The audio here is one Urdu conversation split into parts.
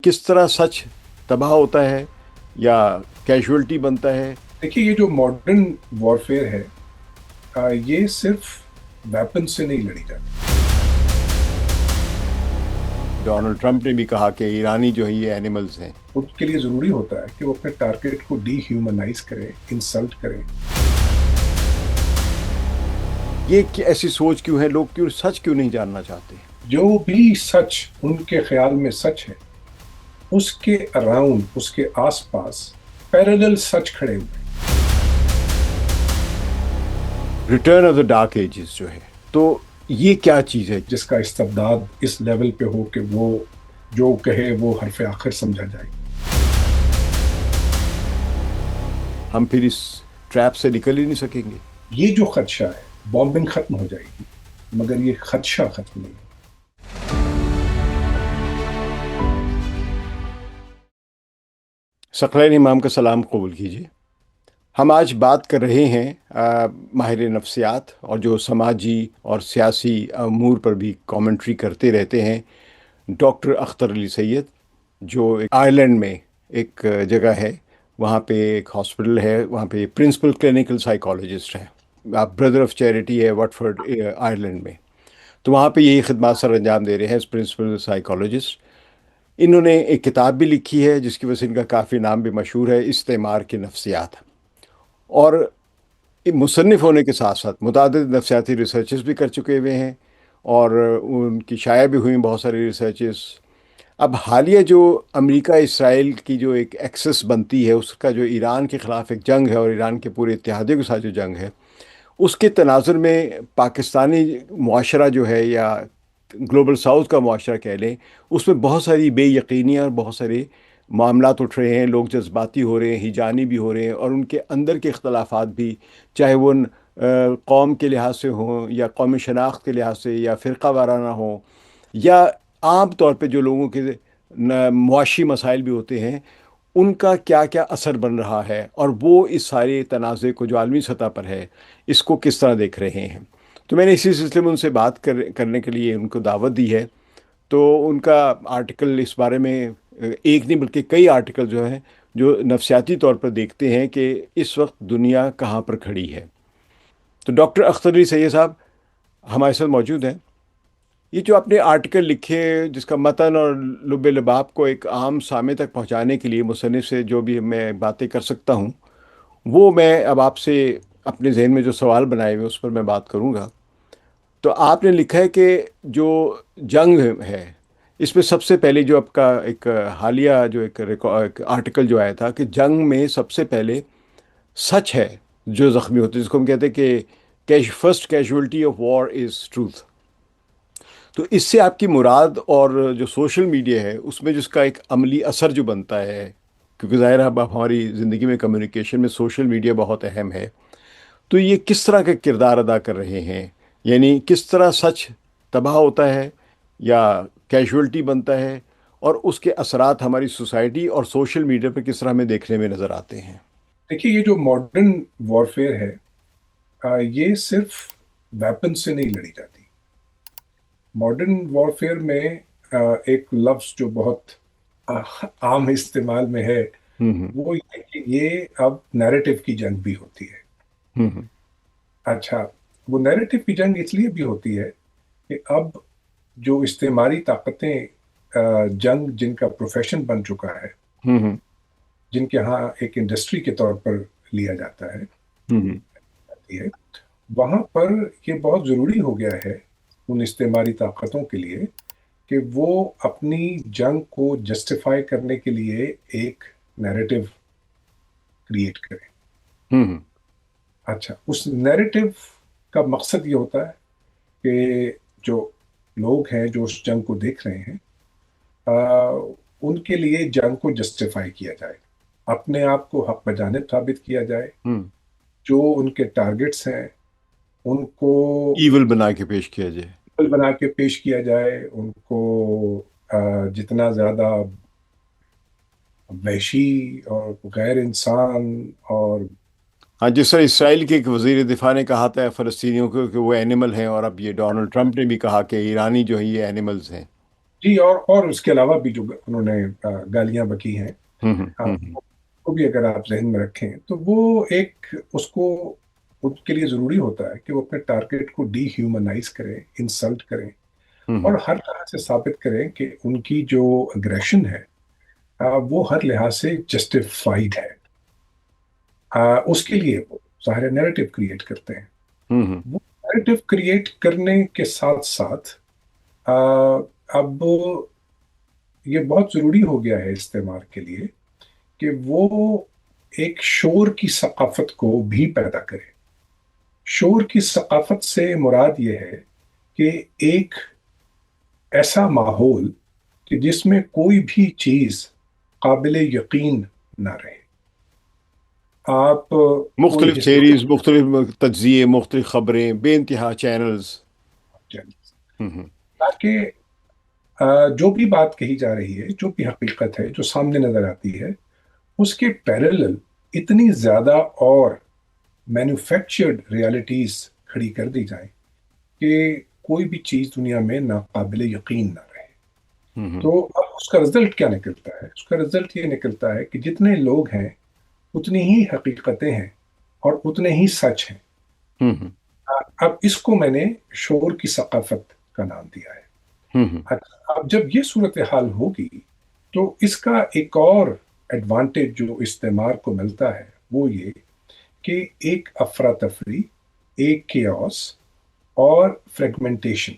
کس طرح سچ تباہ ہوتا ہے یا کیجولٹی بنتا ہے؟ دیکھیے، یہ جو ماڈرن وارفیئر ہے، یہ صرف ویپن سے نہیں لڑی جاتی. ڈونلڈ ٹرمپ نے بھی کہا کہ ایرانی جو ہے یہ اینیملز ہیں۔ اس کے لیے ضروری ہوتا ہے کہ وہ اپنے ٹارگیٹ کو ڈی ہیومنائز کرے، انسلٹ کرے. یہ ایسی سوچ کیوں ہے؟ لوگ کیوں سچ کیوں نہیں جاننا چاہتے؟ جو بھی سچ ان کے خیال میں سچ ہے، اس کے اراؤنڈ، اس کے آس پاس پیرالل سچ کھڑے ہوئے ہیں. Return of the dark ages جو ہے، تو یہ کیا چیز ہے؟ جس کا استبداد اس لیول پہ ہو کہ وہ جو کہے وہ حرف آخر سمجھا جائے. ہم پھر اس ٹریپ سے نکل ہی نہیں سکیں گے۔ یہ جو خدشہ ہے، بامبنگ ختم ہو جائے گی، مگر یہ خدشہ ختم نہیں. ثقلین امام کا سلام قبول کیجیے۔ ہم آج بات کر رہے ہیں ماہر نفسیات اور جو سماجی اور سیاسی امور پر بھی کامنٹری کرتے رہتے ہیں، ڈاکٹر اختر علی سید، جو آئرلینڈ میں ایک جگہ ہے، وہاں پہ ایک ہاسپٹل ہے، وہاں پہ پرنسپل کلینکل سائیکالوجسٹ ہیں، آپ بردر آف چیریٹی ہے واٹفورڈ آئرلینڈ میں، تو وہاں پہ یہی خدمات سر انجام دے رہے ہیں ایز پرنسپل سائیکالوجسٹ۔ انہوں نے ایک کتاب بھی لکھی ہے جس کی وجہ سے ان کا کافی نام بھی مشہور ہے، استعمار کے نفسیات، اور مصنف ہونے کے ساتھ ساتھ متعدد نفسیاتی ریسرچز بھی کر چکے ہوئے ہیں، اور ان کی شائع بھی ہوئی بہت ساری ریسرچز۔ اب حالیہ جو امریکہ اسرائیل کی جو ایک ایکسس بنتی ہے، اس کا جو ایران کے خلاف ایک جنگ ہے اور ایران کے پورے اتحادیہ کے ساتھ جو جنگ ہے، اس کے تناظر میں پاکستانی معاشرہ جو ہے، یا گلوبل ساؤتھ کا معاشرہ کہہ لیں، اس میں بہت ساری بے یقینیاں اور بہت سارے معاملات اٹھ رہے ہیں، لوگ جذباتی ہو رہے ہیں، ہیجانی بھی ہو رہے ہیں، اور ان کے اندر کے اختلافات بھی، چاہے وہ قوم کے لحاظ سے ہوں یا قومی شناخت کے لحاظ سے یا فرقہ وارانہ ہوں، یا عام طور پہ جو لوگوں کے معاشی مسائل بھی ہوتے ہیں، ان کا کیا کیا اثر بن رہا ہے، اور وہ اس سارے تنازع کو جو عالمی سطح پر ہے، اس کو کس طرح دیکھ رہے ہیں۔ تو میں نے اسی سلسلے میں ان سے بات کرنے کے لیے ان کو دعوت دی ہے۔ تو ان کا آرٹیکل اس بارے میں ایک نہیں بلکہ کئی آرٹیکل جو ہیں، جو نفسیاتی طور پر دیکھتے ہیں کہ اس وقت دنیا کہاں پر کھڑی ہے۔ تو ڈاکٹر اختر علی سید صاحب ہمارے ساتھ موجود ہیں۔ یہ جو آپ نے آرٹیکل لکھے، جس کا متن اور لب لباب کو ایک عام سامع تک پہنچانے کے لیے مصنف سے جو بھی میں باتیں کر سکتا ہوں، وہ میں اب آپ سے اپنے ذہن میں جو سوال بنائے ہوئے اس پر میں بات کروں گا۔ تو آپ نے لکھا ہے کہ جو جنگ ہے، اس میں سب سے پہلے جو آپ کا ایک حالیہ جو ایک آرٹیکل جو آیا تھا، کہ جنگ میں سب سے پہلے سچ ہے جو زخمی ہوتے ہیں، جس کو ہم کہتے ہیں کہ first casualty of war is truth. تو اس سے آپ کی مراد، اور جو سوشل میڈیا ہے اس میں جس کا ایک عملی اثر جو بنتا ہے، کیونکہ ظاہر ہے اب ہماری زندگی میں کمیونیکیشن میں سوشل میڈیا بہت اہم ہے، تو یہ کس طرح کا کردار ادا کر رہے ہیں؟ یعنی کس طرح سچ تباہ ہوتا ہے یا کیجولٹی بنتا ہے، اور اس کے اثرات ہماری سوسائٹی اور سوشل میڈیا پر کس طرح ہمیں دیکھنے میں نظر آتے ہیں؟ دیکھیے، یہ جو ماڈرن وارفیئر ہے، یہ صرف ویپن سے نہیں لڑی جاتی. ماڈرن وارفیئر میں ایک لفظ جو بہت عام استعمال میں ہے، ہوں ہوں وہ یہ کہ یہ اب نیریٹو کی جنگ بھی ہوتی ہے. ہوں ہوں اچھا، وہ نیریٹو کی جنگ اس لیے بھی ہوتی ہے کہ اب جو استعماری طاقتیں جنگ جن کا پروفیشن بن چکا ہے، ہوں ہوں جن کے ہاں ایک انڈسٹری کے طور پر لیا جاتا ہے، ہوں ہے، وہاں پر یہ بہت ضروری ہو گیا ہے ان استعماری طاقتوں کے لیے کہ وہ اپنی جنگ کو جسٹیفائی کرنے کے لیے ایک نیریٹو کریٹ کریں. ہوں ہوں اچھا، اس نیریٹو کا مقصد یہ ہوتا ہے کہ جو لوگ ہیں جو اس جنگ کو دیکھ رہے ہیں، ان کے لیے جنگ کو جسٹیفائی کیا جائے، اپنے آپ کو حق بجانب ثابت کیا جائے، ہوں جو ان کے ٹارگٹس ہیں ان کو ایول بنا کے پیش کیا جائے۔ بنا کے پیش کیا جائے، ان کو جتنا زیادہ وحشی اور غیر انسان اور ہاں، جس طرح اسرائیل کے ایک وزیر دفاع نے کہا تھا فلسطینیوں کو کہ وہ اینیمل ہیں، اور اب یہ ڈونلڈ ٹرمپ نے بھی کہا کہ ایرانی جو ہیں یہ اینیملز ہیں۔ جی، اور اس کے علاوہ بھی جو انہوں نے گالیاں بکی ہیں، کو بھی اگر آپ ذہن میں رکھیں تو وہ ایک اس کو ان کے لیے ضروری ہوتا ہے کہ وہ اپنے ٹارگیٹ کو ڈی ہیومنائز کریں، انسلٹ کریں، اور ہر طرح سے ثابت کریں کہ ان کی جو اگریشن ہے وہ ہر لحاظ سے جسٹیفائڈ ہے۔ اس کے لیے وہ ظاہر نیریٹو کریٹ کرتے ہیں۔ وہ نیریٹو کریٹ کرنے کے ساتھ ساتھ اب یہ بہت ضروری ہو گیا ہے استعمال کے لیے کہ وہ ایک شور کی ثقافت کو بھی پیدا کرے۔ شور کی ثقافت سے مراد یہ ہے کہ ایک ایسا ماحول کہ جس میں کوئی بھی چیز قابل یقین نہ رہے۔ آپ کوئی مختلف ہسٹوری تھیریز، مختلف تجزیے، مختلف خبریں، بے انتہا چینلز۔ تاکہ جو بھی بات کہی جا رہی ہے، جو بھی حقیقت ہے جو سامنے نظر آتی ہے، اس کے پیرلل اتنی زیادہ اور مینوفیکچرڈ ریالٹیز کھڑی کر دی جائیں کہ کوئی بھی چیز دنیا میں ناقابل یقین نہ رہے۔ تو اب اس کا رزلٹ کیا نکلتا ہے؟ اس کا رزلٹ یہ نکلتا ہے کہ جتنے لوگ ہیں اتنی ہی حقیقتیں ہیں اور اتنے ہی سچ ہیں۔ اب اس کو میں نے شور کی ثقافت کا نام دیا ہے۔ اب جب یہ صورتحال ہوگی تو اس کا ایک اور ایڈوانٹیج جو استعمار کو ملتا ہے وہ یہ کہ ایک افراتفری، ایک کیوس اور فریگمنٹیشن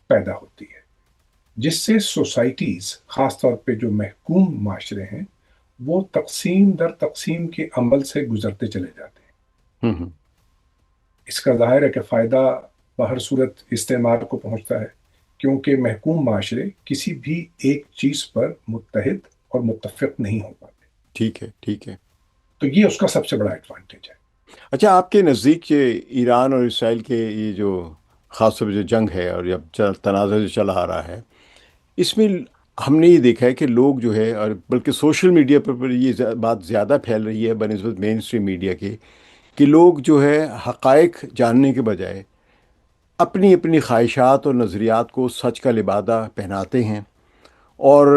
پیدا ہوتی ہے، جس سے سوسائٹیز، خاص طور پہ جو محکوم معاشرے ہیں، وہ تقسیم در تقسیم کے عمل سے گزرتے چلے جاتے ہیں۔ اس کا ظاہر ہے کہ فائدہ بہر صورت استعمار کو پہنچتا ہے، کیونکہ محکوم معاشرے کسی بھی ایک چیز پر متحد اور متفق نہیں ہو پاتے۔ ٹھیک ہے، ٹھیک ہے۔ تو یہ اس کا سب سے بڑا ایڈوانٹیج ہے۔ اچھا، آپ کے نزدیک یہ ایران اور اسرائیل کے یہ جو خاص طور پہ جو جنگ ہے اور اب تنازع جو چلا آ رہا ہے، اس میں ہم نے یہ دیکھا ہے کہ لوگ جو ہے، اور بلکہ سوشل میڈیا پر یہ بات زیادہ پھیل رہی ہے بنسبت مین اسٹریم میڈیا کے، کہ لوگ جو ہے حقائق جاننے کے بجائے اپنی اپنی خواہشات اور نظریات کو سچ کا لبادہ پہناتے ہیں، اور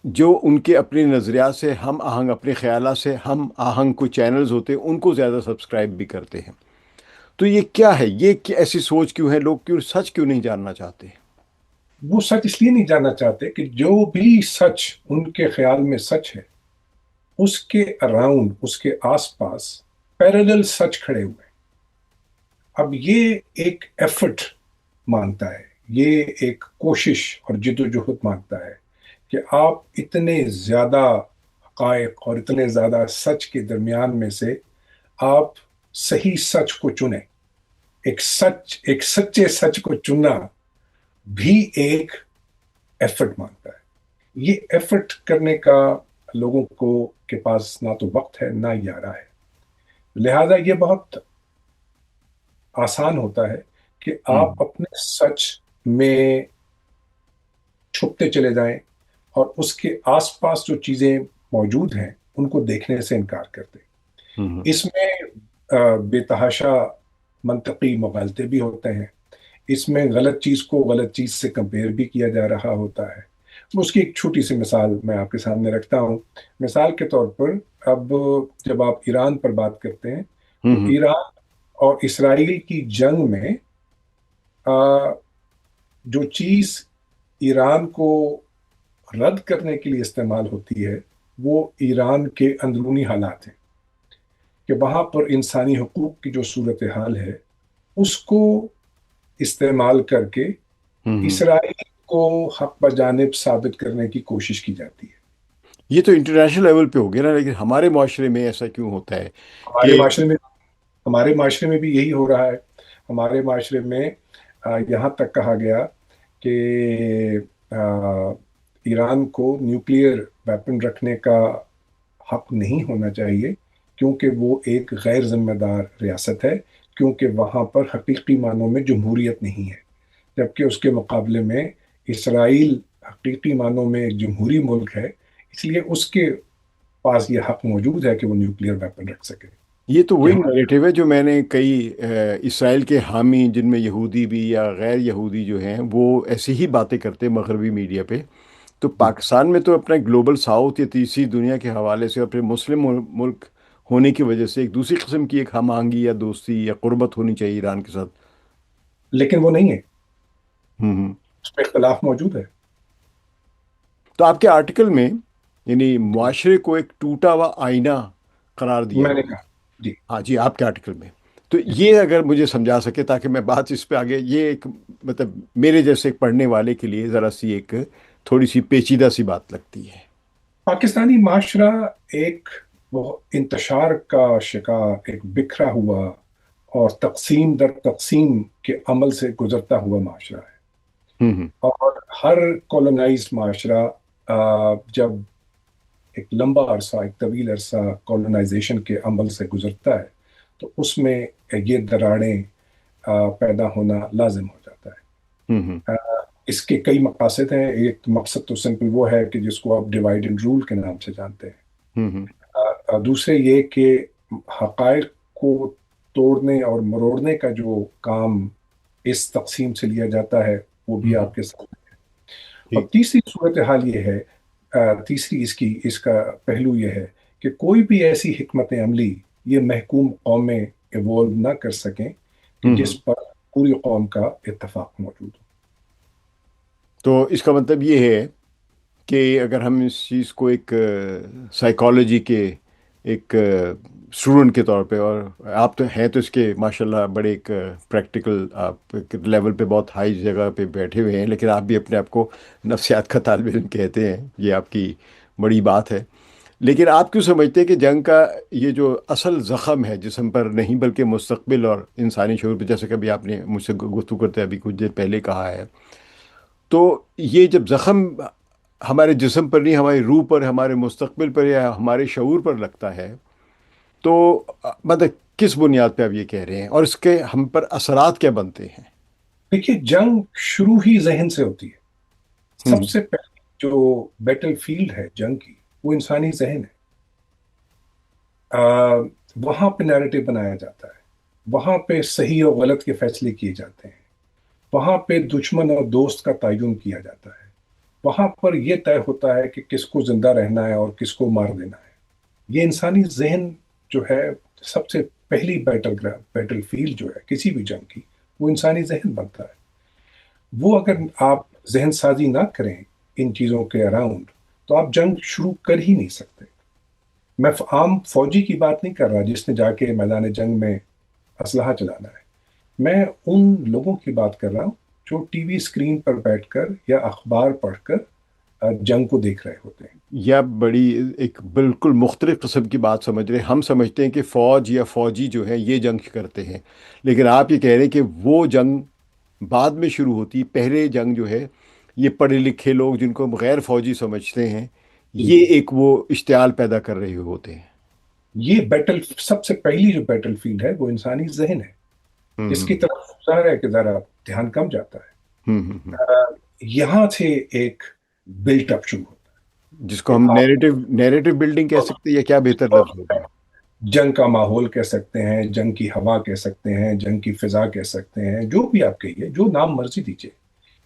جو ان کے اپنے نظریات سے ہم آہنگ، اپنے خیالات سے ہم آہنگ کوئی چینلز ہوتے ہیں ان کو زیادہ سبسکرائب بھی کرتے ہیں۔ تو یہ کیا ہے؟ یہ ایسی سوچ کیوں ہے؟ لوگ کیوں سچ کیوں نہیں جاننا چاہتے؟ وہ سچ اس لیے نہیں جاننا چاہتے کہ جو بھی سچ ان کے خیال میں سچ ہے، اس کے اراؤنڈ، اس کے آس پاس پیرالل سچ کھڑے ہوئے ہیں۔ اب یہ ایک ایفرٹ مانگتا ہے، یہ ایک کوشش اور جد و جہد مانگتا ہے کہ آپ اتنے زیادہ حقائق اور اتنے زیادہ سچ کے درمیان میں سے آپ صحیح سچ کو چنیں۔ ایک سچے سچ کو چننا بھی ایک ایفرٹ مانگتا ہے۔ یہ ایفرٹ کرنے کا لوگوں کو کے پاس نہ تو وقت ہے نہ یارہ ہے، لہذا یہ بہت آسان ہوتا ہے کہ آپ اپنے سچ میں چھپتے چلے جائیں اور اس کے آس پاس جو چیزیں موجود ہیں ان کو دیکھنے سے انکار کر دیں۔ اس میں بے تحاشا منطقی مغالطے بھی ہوتے ہیں، اس میں غلط چیز کو غلط چیز سے کمپیئر بھی کیا جا رہا ہوتا ہے۔ اس کی ایک چھوٹی سی مثال میں آپ کے سامنے رکھتا ہوں۔ مثال کے طور پر اب جب آپ ایران پر بات کرتے ہیں تو ایران اور اسرائیل کی جنگ میں جو چیز ایران کو رد کرنے کے لیے استعمال ہوتی ہے وہ ایران کے اندرونی حالات ہیں، کہ وہاں پر انسانی حقوق کی جو صورتحال ہے اس کو استعمال کر کے اسرائیل کو حق بجانب ثابت کرنے کی کوشش کی جاتی ہے۔ یہ تو انٹرنیشنل لیول پہ ہو گیا نا، لیکن ہمارے معاشرے میں ایسا کیوں ہوتا ہے ہمارے کہ معاشرے میں ہمارے معاشرے میں بھی یہی ہو رہا ہے۔ ہمارے معاشرے میں یہاں تک کہا گیا کہ ایران کو نیوکلیئر ویپن رکھنے کا حق نہیں ہونا چاہیے، کیونکہ وہ ایک غیر ذمہ دار ریاست ہے، کیونکہ وہاں پر حقیقی معنوں میں جمہوریت نہیں ہے، جبکہ اس کے مقابلے میں اسرائیل حقیقی معنوں میں ایک جمہوری ملک ہے، اس لیے اس کے پاس یہ حق موجود ہے کہ وہ نیوکلیئر ویپن رکھ سکے۔ یہ تو کہ وہی نیریٹو ہے جو میں نے کئی اسرائیل کے حامی جن میں یہودی بھی یا غیر یہودی جو ہیں وہ ایسی ہی باتیں کرتے ہیں مغربی میڈیا پہ. تو پاکستان میں تو اپنا گلوبل ساؤتھ یا تیسری دنیا کے حوالے سے اور پھر مسلم ملک ہونے کی وجہ سے ایک دوسری قسم کی ایک ہم آہنگی یا دوستی یا قربت ہونی چاہیے ایران کے ساتھ. لیکن وہ نہیں ہے، ہوں. اس پہ اختلاف موجود ہے. تو آپ کے آرٹیکل میں یعنی معاشرے کو ایک ٹوٹا ہوا آئینہ قرار دیا میں نے گیا. کہا جی. ہاں جی، آپ کے آرٹیکل میں. تو یہ اگر مجھے سمجھا سکے تاکہ میں بات اس پہ آگے، یہ ایک مطلب میرے جیسے ایک پڑھنے والے کے لیے ذرا سی ایک تھوڑی سی پیچیدہ سی بات لگتی ہے. پاکستانی معاشرہ ایک وہ انتشار کا شکار، ایک بکھرا ہوا اور تقسیم در تقسیم کے عمل سے گزرتا ہوا معاشرہ ہے. ہوں ہوں اور ہر کولونائزڈ معاشرہ جب ایک لمبا عرصہ، ایک طویل عرصہ کولونائزیشن کے عمل سے گزرتا ہے تو اس میں یہ دراڑیں پیدا ہونا لازم ہو جاتا ہے. ہوں ہوں اس کے کئی مقاصد ہیں. ایک مقصد تو سمپل وہ ہے کہ جس کو آپ ڈیوائڈ اینڈ رول کے نام سے جانتے ہیں. ہوں دوسرے یہ کہ حقائق کو توڑنے اور مروڑنے کا جو کام اس تقسیم سے لیا جاتا ہے وہ بھی ہوں آپ کے ساتھ ہے. اور ٹھیک. تیسری صورتحال یہ ہے، تیسری اس کا پہلو یہ ہے کہ کوئی بھی ایسی حکمت عملی یہ محکوم قومیں ایوالو نہ کر سکیں کہ ہوں جس پر پوری قوم کا اتفاق موجود ہو. تو اس کا مطلب یہ ہے کہ اگر ہم اس چیز کو ایک سائیکالوجی کے ایک اسٹوڈنٹ کے طور پہ، اور آپ تو ہیں تو اس کے ماشاءاللہ بڑے ایک پریکٹیکل آپ لیول پہ بہت ہائی جگہ پہ بیٹھے ہوئے ہیں، لیکن آپ بھی اپنے آپ کو نفسیات کا طالب علم کہتے ہیں، یہ آپ کی بڑی بات ہے. لیکن آپ کیوں سمجھتے ہیں کہ جنگ کا یہ جو اصل زخم ہے جسم پر نہیں بلکہ مستقبل اور انسانی شعور پہ، جیسے کبھی آپ نے مجھ سے گفتگو کرتے ابھی کچھ دیر پہلے کہا ہے، تو یہ جب زخم ہمارے جسم پر نہیں، ہماری روح پر، ہمارے مستقبل پر یا ہمارے شعور پر لگتا ہے، تو مطلب کس بنیاد پہ آپ یہ کہہ رہے ہیں اور اس کے ہم پر اثرات کیا بنتے ہیں؟ دیکھیے، جنگ شروع ہی ذہن سے ہوتی ہے. سب ہوں سے پہلے جو بیٹل فیلڈ ہے جنگ کی وہ انسانی ذہن ہے. وہاں پہ نیریٹو بنایا جاتا ہے، وہاں پہ صحیح اور غلط کے فیصلے کیے جاتے ہیں، وہاں پہ دشمن اور دوست کا تعین کیا جاتا ہے، وہاں پر یہ طے ہوتا ہے کہ کس کو زندہ رہنا ہے اور کس کو مار دینا ہے. یہ انسانی ذہن جو ہے، سب سے پہلی بیٹل فیلڈ جو ہے کسی بھی جنگ کی، وہ انسانی ذہن بنتا ہے. وہ اگر آپ ذہن سازی نہ کریں ان چیزوں کے اراؤنڈ تو آپ جنگ شروع کر ہی نہیں سکتے. میں عام فوجی کی بات نہیں کر رہا جس نے جا کے میدان جنگ میں اسلحہ چلانا ہے. میں ان لوگوں کی بات کر رہا ہوں جو ٹی وی اسکرین پر بیٹھ کر یا اخبار پڑھ کر جنگ کو دیکھ رہے ہوتے ہیں. یا بڑی ایک بالکل مختلف قسم کی بات سمجھ رہے ہیں. ہم سمجھتے ہیں کہ فوج یا فوجی جو ہے یہ جنگ کرتے ہیں، لیکن آپ یہ کہہ رہے ہیں کہ وہ جنگ بعد میں شروع ہوتی. پہلے جنگ جو ہے یہ پڑھے لکھے لوگ جن کو ہم غیر فوجی سمجھتے ہیں، جی، یہ ایک وہ اشتعال پیدا کر رہے ہوتے ہیں. یہ سب سے پہلی جو بیٹل فیلڈ ہے وہ انسانی ذہن ہے، ہوں جس ہوں کی طرف ظاہر ہے کہ ذرا دھیان کم جاتا ہے. ہوں. یہاں سے ایک بلٹ اپ شروع ہوتا جس ہے کو کہ ہم آپ نیریٹو بلڈنگ کہہ سکتے ہیں، یا کیا بہتر لفظ ہوگا؟ جنگ کا ماحول کہہ سکتے ہیں، جنگ کی ہوا کہہ سکتے ہیں، جنگ کی فضا کہہ سکتے ہیں، جو بھی آپ کہیے، جو نام مرضی دیجیے،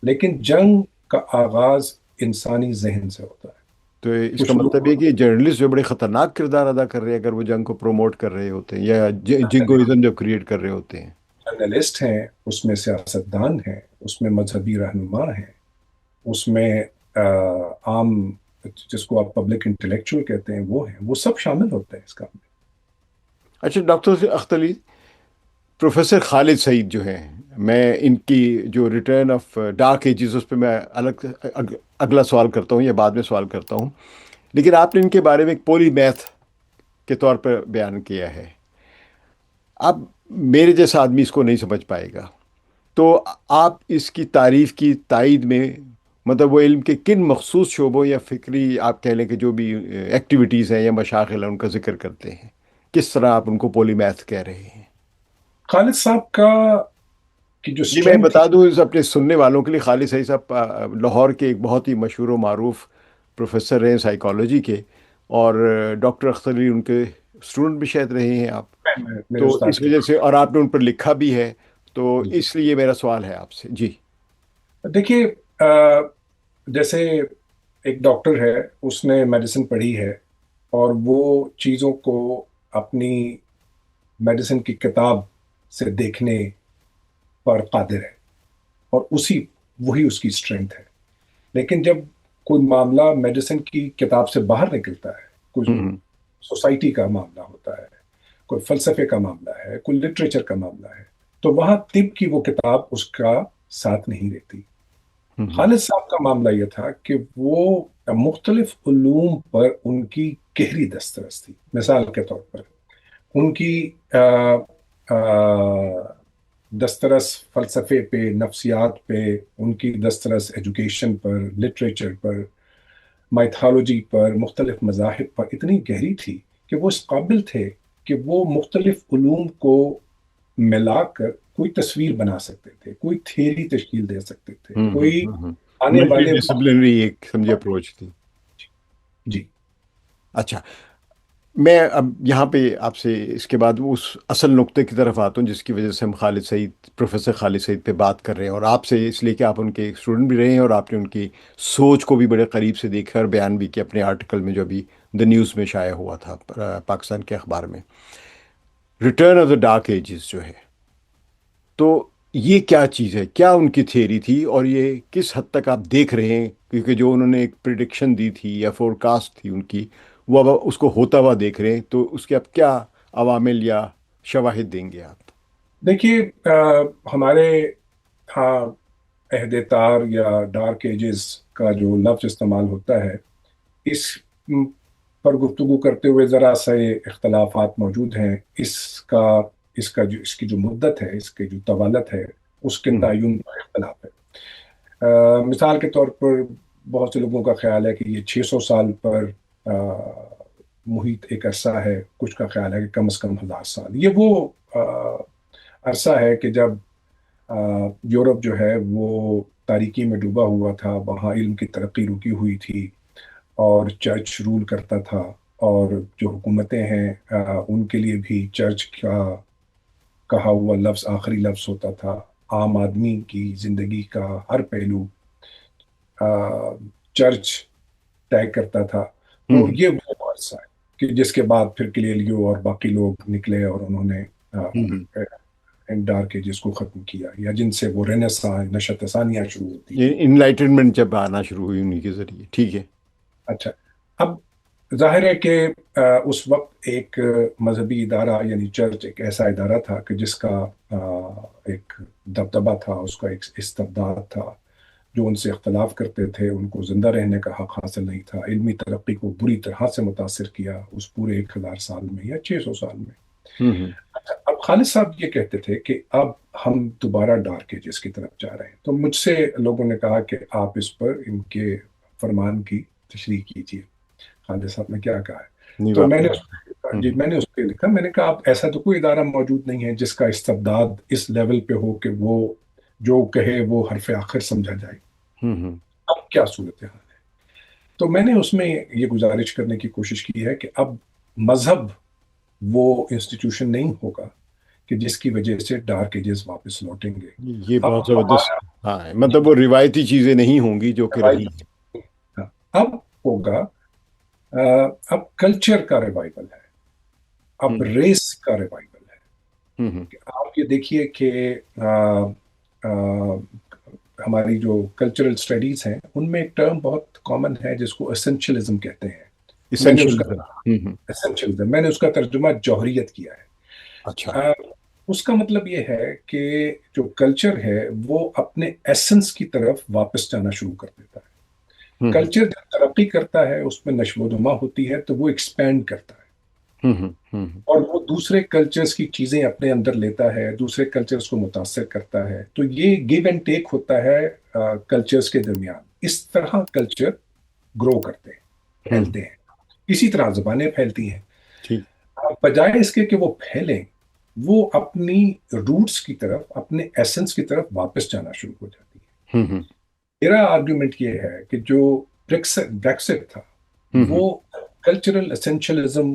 لیکن جنگ کا آغاز انسانی ذہن سے ہوتا ہے. تو اس کا کچھ مطلب یہ لوگ کہ جرنلسٹ جو بڑے خطرناک کردار ادا کر رہے ہیں اگر وہ جنگ کو پروموٹ کر رہے ہوتے ہیں یا جنگوازم جو کریٹ کر رہے ہوتے ہیں. جرنلسٹ ہیں، اس میں سیاستدان ہیں، اس میں مذہبی رہنما ہیں، اس میں عام جس کو آپ پبلک انٹلیکچوئل کہتے ہیں وہ ہیں، وہ سب شامل ہوتے ہیں اس کام میں. اچھا ڈاکٹر اختر علی، پروفیسر خالد سعید جو ہیں، میں ان کی جو ریٹرن آف ڈارک ایجز اس پہ میں اگلا سوال کرتا ہوں یا بعد میں سوال کرتا ہوں، لیکن آپ نے ان کے بارے میں ایک پولی میتھ کے طور پر بیان کیا ہے. اب میرے جیسا آدمی اس کو نہیں سمجھ پائے گا، تو آپ اس کی تعریف کی تائید میں مطلب وہ علم کے کن مخصوص شعبوں یا فکری آپ کہہ لیں کہ جو بھی ایکٹیویٹیز ہیں یا مشاغل ہیں ان کا ذکر کرتے ہیں، کس طرح آپ ان کو پولی میتھ کہہ رہے ہیں؟ خالد صاحب کا کی جو جی میں اسٹرینگ تھی. بتا دوں اس اپنے سننے والوں کے لیے، خالد صحیح صاحب لاہور کے ایک بہت ہی مشہور و معروف پروفیسر ہیں سائیکالوجی کے، اور ڈاکٹر اختر علی ان کے اسٹوڈنٹ بھی شاید رہے ہیں آپ. میرے تو استاد اس کے وجہ سے، اور آپ نے ان پر لکھا بھی ہے، تو جی اس لیے میرا سوال ہے آپ سے جی۔ دیکھیے، جیسے ایک ڈاکٹر ہے، اس نے میڈیسن پڑھی ہے، اور وہ چیزوں کو اپنی میڈیسن کی کتاب سے دیکھنے پر قادر ہے، اور وہی اس کی اسٹرینتھ ہے۔ لیکن جب کوئی معاملہ میڈیسن کی کتاب سے باہر نکلتا ہے، کوئی ہوں سوسائٹی کا معاملہ ہوتا ہے، کوئی فلسفے کا معاملہ ہے، کوئی لٹریچر کا معاملہ ہے، تو وہاں طب کی وہ کتاب اس کا ساتھ نہیں دیتی۔ ہوں خالد صاحب کا معاملہ یہ تھا کہ وہ مختلف علوم پر ان کی گہری دسترس تھی۔ مثال کے طور پر ان کی آ، آ، دسترس فلسفے پہ، نفسیات پہ، ان کی دسترس ایجوکیشن پر، لٹریچر پر، مائتھالوجی پر، مختلف مذاہب پر اتنی گہری تھی کہ وہ اس قابل تھے کہ وہ مختلف علوم کو ملا کر کوئی تصویر بنا سکتے تھے، کوئی تھیری تشکیل دے سکتے تھے، کوئی آنے ملٹی والے وقت۔ ڈسپلنری ایک سمجھے اپروچ تھی۔ جی اچھا، میں اب یہاں پہ آپ سے اس کے بعد اس اصل نقطے کی طرف آتا ہوں جس کی وجہ سے ہم خالد سعید، پروفیسر خالد سعید پہ بات کر رہے ہیں، اور آپ سے اس لیے کہ آپ ان کے اسٹوڈنٹ بھی رہے ہیں اور آپ نے ان کی سوچ کو بھی بڑے قریب سے دیکھا اور بیان بھی کیا اپنے آرٹیکل میں جو ابھی دا نیوز میں شائع ہوا تھا پاکستان کے اخبار میں، return of the dark ages جو ہے، تو یہ کیا چیز ہے؟ کیا ان کی تھیری تھی اور یہ کس حد تک آپ دیکھ رہے ہیں؟ کیونکہ جو انہوں نے ایک پریڈکشن دی تھی یا فور کاسٹ تھی ان کی، وہ اب اس کو ہوتا ہوا دیکھ رہے ہیں، تو اس کے اب کیا عوامل یا شواہد دیں گے آپ؟ دیکھیے، ہمارے ہاں عہد تار یا ڈارک ایجز کا جو لفظ استعمال ہوتا ہے، اس پر گفتگو کرتے ہوئے ذرا سے اختلافات موجود ہیں۔ کا اس کی جو مدت ہے، اس کی جو طوالت ہے، اس کے ہوں تعین پر اختلاف ہے۔ مثال کے طور پر بہت سے لوگوں کا خیال ہے کہ یہ 600 سال پر آ، محیط ایک عرصہ ہے، کچھ کا خیال ہے کہ کم از کم 1000 سال۔ یہ وہ عرصہ ہے کہ جب یورپ جو ہے وہ تاریکی میں ڈوبا ہوا تھا، وہاں علم کی ترقی رکی ہوئی تھی، اور چرچ رول کرتا تھا، اور جو حکومتیں ہیں ان کے لیے بھی چرچ کا کہا ہوا لفظ آخری لفظ ہوتا تھا۔ عام آدمی کی زندگی کا ہر پہلو آ، چرچ طے کرتا تھا۔ تو ہوں یہ وہ عرصہ ہے کہ جس کے بعد پھر کلیلیو اور باقی لوگ نکلے اور انہوں نے ہوں ڈارک ایجز کو ختم کیا، یا جن سے وہ رینیسانس، نشت ثانیہ شروع ہوتی یہ ہے۔ انلائٹنمنٹ جب آنا شروع ہوئی انہی کے ذریعے، ٹھیک ہے۔ اچھا، اب ظاہر ہے کہ اس وقت ایک مذہبی ادارہ یعنی چرچ ایک ایسا ادارہ تھا کہ جس کا ایک دبدبہ تھا، اس کا ایک استبداد تھا۔ جو ان سے اختلاف کرتے تھے ان کو زندہ رہنے کا حق حاصل نہیں تھا۔ علمی ترقی کو بری طرح سے متاثر کیا اس پورے 1000 سال میں یا 600 سال میں۔ ہوں اچھا، اب خالد صاحب یہ کہتے تھے کہ اب ہم دوبارہ ڈارک ایجز کی طرف جا رہے ہیں، تو مجھ سے لوگوں نے کہا کہ آپ اس پر ان کے فرمان کی تشریح کیجیے، خالد صاحب نے کیا کہا ہے۔ نہیں، تو میں نے واقعی جی ہوں میں نے اس پہ لکھا، میں نے کہا اب ایسا تو کوئی ادارہ موجود نہیں ہے جس کا استبداد اس لیول پہ ہو کہ وہ جو کہے وہ حرف آخر سمجھا جائے۔ ہوں اب کیا صورتحال ہے؟ تو میں نے اس میں یہ گزارش کرنے کی کوشش کی ہے کہ اب مذہب وہ انسٹیٹیوشن نہیں ہوگا کہ جس کی وجہ سے ڈارک ایجز واپس لوٹیں گے۔ یہ اب بہت زبردست، ہمارا ہاں، مطلب وہ روایتی چیزیں نہیں ہوں گی جو کہ رہی ہیں۔ اب ہوگا اب کلچر کا ریوائول ہے، اب ہوں ریس کا ریوائول ہے۔ ہوں آپ یہ دیکھیے کہ آ، ہماری جو کلچرل اسٹڈیز ہیں ان میں ایک ٹرم بہت کامن ہے جس کو اسینشلزم کہتے ہیں۔ میں نے اس کا اسینشلزم۔ ہوں essentialism، میں نے اس کا ترجمہ جوہریت کیا ہے۔ اچھا۔ آ، اس کا مطلب یہ ہے کہ جو کلچر ہے وہ اپنے ایسنس کی طرف واپس جانا شروع کر دیتا ہے۔ ہوں کلچر جب ترقی کرتا ہے، اس میں نشو و نما ہوتی ہے، تو وہ ایکسپینڈ کرتا ہے، ہوں اور وہ دوسرے کلچرز کی چیزیں اپنے اندر لیتا ہے، دوسرے کلچرز کو متاثر کرتا ہے۔ تو یہ گیو اینڈ ٹیک ہوتا ہے کلچرز کے درمیان۔ اس طرح کلچر گرو کرتے ہیں، ہوں پھیلتے ہیں، اسی طرح زبانیں پھیلتی ہیں۔ ٹھیک۔ بجائے اس کے کہ وہ پھیلیں، وہ اپنی روٹس کی طرف، اپنے ایسنس کی طرف واپس جانا شروع ہو جاتی ہے۔ ہوں میرا آرگیومنٹ یہ ہے کہ جو بریکسٹ تھا ہوں وہ کلچرل اسینشلزم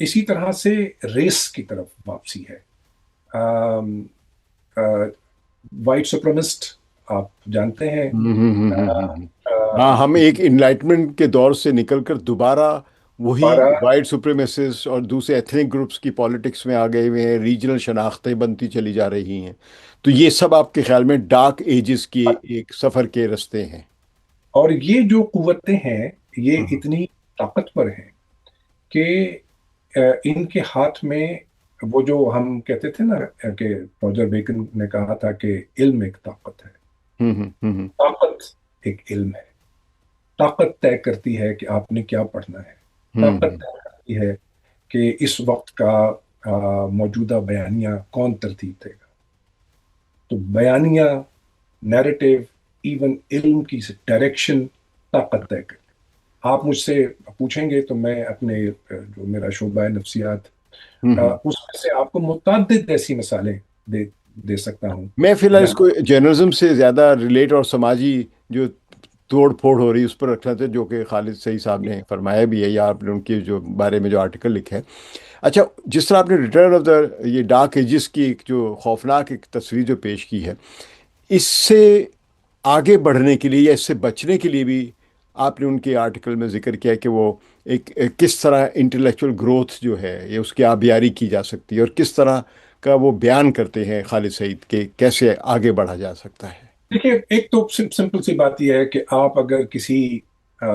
اسی طرح سے ریس کی طرف واپسی ہے. وائٹ سپرمسٹ آپ جانتے ہیں. ہاں، ہم ایک انلائٹمنٹ کے دور سے نکل کر دوبارہ وہی بارہ وائٹ سپریمیسسٹ اور دوسرے ایتھنک گروپس کی پالیٹکس میں آ گئے ہوئے ہیں، ریجنل شناختیں بنتی چلی جا رہی ہیں. تو یہ سب آپ کے خیال میں ڈارک ایجز کے ایک سفر کے رستے ہیں؟ اور یہ جو قوتیں ہیں یہ ہوں اتنی طاقتور ہیں کہ ان کے ہاتھ میں وہ جو ہم کہتے تھے نا کہ روجر بیکن نے کہا تھا کہ علم ایک طاقت ہے. ہوں ہوں ہوں طاقت ایک علم ہے. طاقت طے کرتی ہے کہ آپ نے کیا پڑھنا ہے. ہوں طاقت طے کرتی ہے کہ اس وقت کا موجودہ بیانیہ کون ترتیب دے گا. تو بیانیہ، نیریٹو، ایون علم کی ڈائریکشن طاقت طے کرتی. آپ مجھ سے پوچھیں گے تو میں اپنے جو میرا شعبہ ہے نفسیات، ہوں اس میں سے آپ کو متعدد ایسی مثالیں دے دے سکتا ہوں میں فی الحال اس جہاں. کو جرنلزم سے زیادہ ریلیٹ اور سماجی جو توڑ پھوڑ ہو رہی ہے اس پر رکھنا تھا، جو کہ خالد سعید صاحب نے فرمایا بھی ہے، یا آپ نے ان کے جو بارے میں جو آرٹیکل لکھا ہے. اچھا، جس طرح آپ نے ریٹرن آف دا یہ ڈارک ایجز کی ایک جو خوفناک ایک تصویر جو پیش کی ہے، اس سے آگے بڑھنے کے لیے یا اس سے بچنے کے لیے بھی آپ نے ان کے آرٹیکل میں ذکر کیا کہ وہ ایک کس طرح انٹلیکچوئل گروتھ جو ہے یہ اس کی آبیاری کی جا سکتی ہے، اور کس طرح کا وہ بیان کرتے ہیں خالد سعید کہ کیسے آگے بڑھا جا سکتا ہے. دیکھیے، ایک تو سمپل سی بات یہ ہے کہ آپ اگر کسی آ،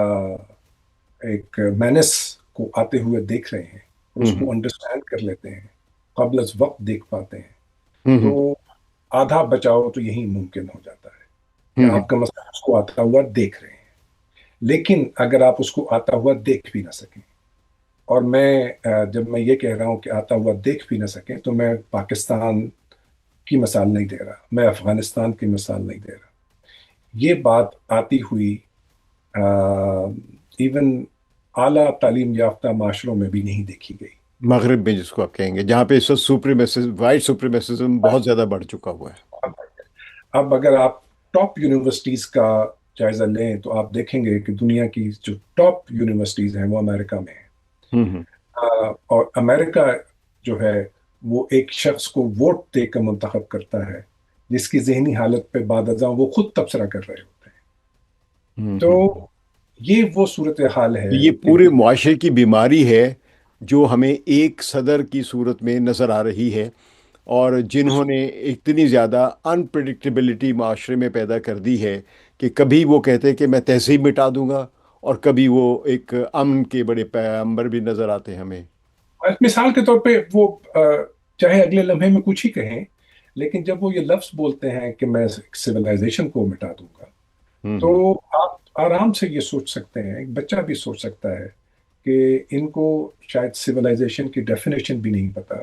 ایک مینس کو آتے ہوئے دیکھ رہے ہیں اور اس ہوں کو انڈرسٹینڈ کر لیتے ہیں، قبل از وقت دیکھ پاتے ہیں، ہوں تو ہوں آدھا بچاؤ تو یہی ممکن ہو جاتا ہے کہ ہوں آپ کا مسئلہ اس کو آتا ہوا دیکھ رہے ہیں. لیکن اگر آپ اس کو آتا ہوا دیکھ بھی نہ سکیں، اور میں جب میں یہ کہہ رہا ہوں کہ آتا ہوا دیکھ بھی نہ سکیں تو میں پاکستان کی مثال نہیں دے رہا، میں افغانستان کی مثال نہیں دے رہا. یہ بات آتی ہوئی ایون اعلیٰ تعلیم یافتہ معاشروں میں بھی نہیں دیکھی گئی. مغرب میں جس کو آپ کہیں گے، جہاں پہ اس وقت وائٹ سپریمیسزم بہت زیادہ بڑھ چکا ہوا ہے. اب اگر آپ ٹاپ یونیورسٹیز کا جائزہ لیں تو آپ دیکھیں گے کہ دنیا کی جو ٹاپ یونیورسٹیز ہیں وہ امریکہ میں ہیں. ہوں اور امریکہ جو ہے وہ ایک شخص کو ووٹ دے کر منتخب کرتا ہے جس کی ذہنی حالت پہ بعد ازاں وہ خود تبصرہ کر رہے ہوتے ہیں. تو ہوں یہ وہ صورتحال ہے یہ کہ پورے معاشرے کی بیماری ہے جو ہمیں ایک صدر کی صورت میں نظر آ رہی ہے، اور جنہوں نے اتنی زیادہ انپریڈکٹیبلٹی معاشرے میں پیدا کر دی ہے کہ کبھی وہ کہتے ہیں کہ میں تہذیب مٹا دوں گا، اور کبھی وہ ایک امن کے بڑے پیغمبر بھی نظر آتے ہیں ہمیں. مثال کے طور پہ وہ چاہے اگلے لمحے میں کچھ ہی کہیں، لیکن جب وہ یہ لفظ بولتے ہیں کہ میں سویلائزیشن کو مٹا دوں گا، تو ہوں آپ آرام سے یہ سوچ سکتے ہیں، ایک بچہ بھی سوچ سکتا ہے کہ ان کو شاید سویلائزیشن کی ڈیفینیشن بھی نہیں پتا،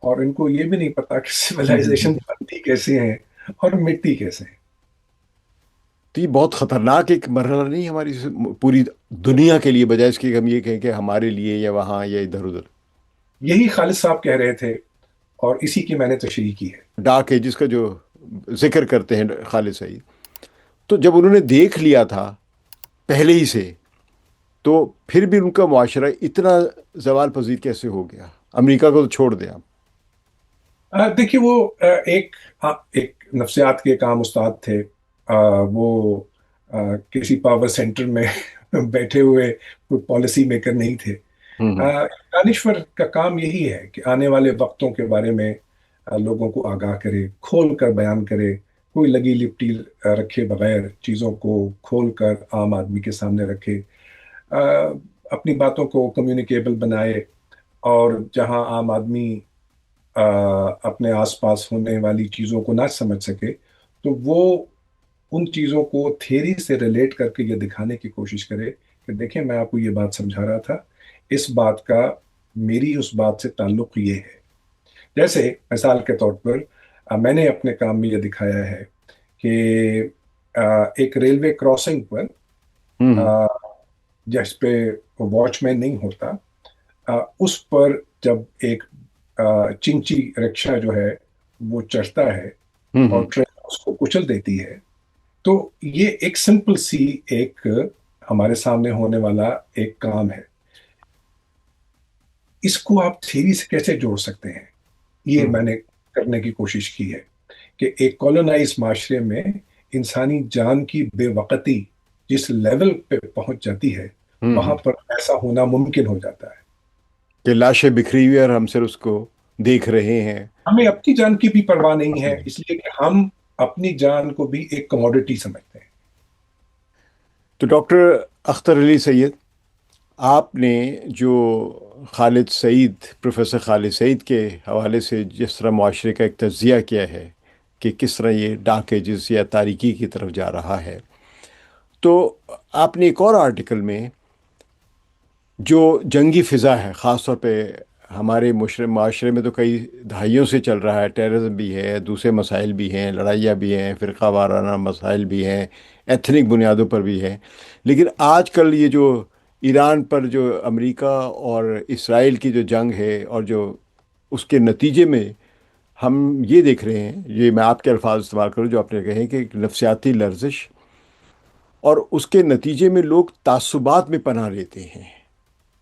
اور ان کو یہ بھی نہیں پتا کہ ہوں سویلائزیشن بنتی کیسے ہیں اور مٹی کیسے ہیں. تو یہ بہت خطرناک ایک مرحلہ نہیں ہماری پوری دنیا کے لیے، بجائے اس کے کہ ہم یہ کہیں کہ ہمارے لیے یا وہاں یا ادھر ادھر. یہی خالد صاحب کہہ رہے تھے اور اسی کی میں نے تشریح کی ہے. ڈارک ایجز کا جو ذکر کرتے ہیں خالد سعید، تو جب انہوں نے دیکھ لیا تھا پہلے ہی سے، تو پھر بھی ان کا معاشرہ اتنا زوال پذیر کیسے ہو گیا؟ امریکہ کو تو چھوڑ دیں آپ. دیکھیے وہ ایک نفسیات کے ایک عام استاد تھے. وہ کسی پاور سینٹر میں بیٹھے ہوئے کوئی پالیسی میکر نہیں تھے. ہوں دانشور کا کام یہی ہے کہ آنے والے وقتوں کے بارے میں لوگوں کو آگاہ کرے، کھول کر بیان کرے، کوئی لگی لپٹی رکھے بغیر چیزوں کو کھول کر عام آدمی کے سامنے رکھے، آ، اپنی باتوں کو کمیونیکیبل بنائے، اور جہاں عام آدمی اپنے آس پاس ہونے والی چیزوں کو نہ سمجھ سکے تو وہ ان چیزوں کو تھیری سے ریلیٹ کر کے یہ دکھانے کی کوشش کرے کہ دیکھیں میں آپ کو یہ بات سمجھا رہا تھا، اس بات کا میری اس بات سے تعلق یہ ہے. جیسے مثال کے طور پر میں نے اپنے کام میں یہ دکھایا ہے کہ ایک ریلوے کراسنگ پر ہوں آ، جس پہ واچ مین نہیں ہوتا، اس پر جب ایک چنچی رکشا جو ہے وہ چڑھتا ہے اور ہوں ٹرین اس کو کچل دیتی ہے، تو یہ ایک سمپل سی ایک ہمارے سامنے ہونے والا ایک کام ہے. اس کو آپ تھیری سے کیسے جوڑ سکتے ہیں؟ یہ ہوں میں نے کرنے کی کوشش کی ہے کہ ایک کالونائز معاشرے میں انسانی جان کی بے وقتی جس لیول پہ پہنچ جاتی ہے، وہاں ہوں پر ایسا ہونا ممکن ہو جاتا ہے۔ کہ لاشیں بکھری ہوئی اور ہم صرف اس کو دیکھ رہے ہیں۔ ہمیں اپنی جان کی بھی پرواہ نہیں ہے، اس لیے کہ ہم اپنی جان کو بھی ایک کموڈٹی سمجھتے ہیں۔ تو ڈاکٹر اختر علی سید، آپ نے جو خالد سعید، پروفیسر خالد سعید کے حوالے سے جس طرح معاشرے کا ایک تجزیہ کیا ہے کہ کس طرح یہ ڈارک ایجز یا تاریکی کی طرف جا رہا ہے، تو آپ نے ایک اور آرٹیکل میں جو جنگی فضا ہے، خاص طور پہ ہمارے معاشرے میں تو کئی دہائیوں سے چل رہا ہے، ٹیررزم بھی ہے، دوسرے مسائل بھی ہیں، لڑائیاں بھی ہیں، فرقہ وارانہ مسائل بھی ہیں، ایتھنک بنیادوں پر بھی ہیں، لیکن آج کل یہ جو ایران پر جو امریکہ اور اسرائیل کی جو جنگ ہے اور جو اس کے نتیجے میں ہم یہ دیکھ رہے ہیں، یہ میں آپ کے الفاظ استعمال کروں جو آپ نے کہے کہ ایک نفسیاتی لرزش، اور اس کے نتیجے میں لوگ تعصبات میں پناہ لیتے ہیں،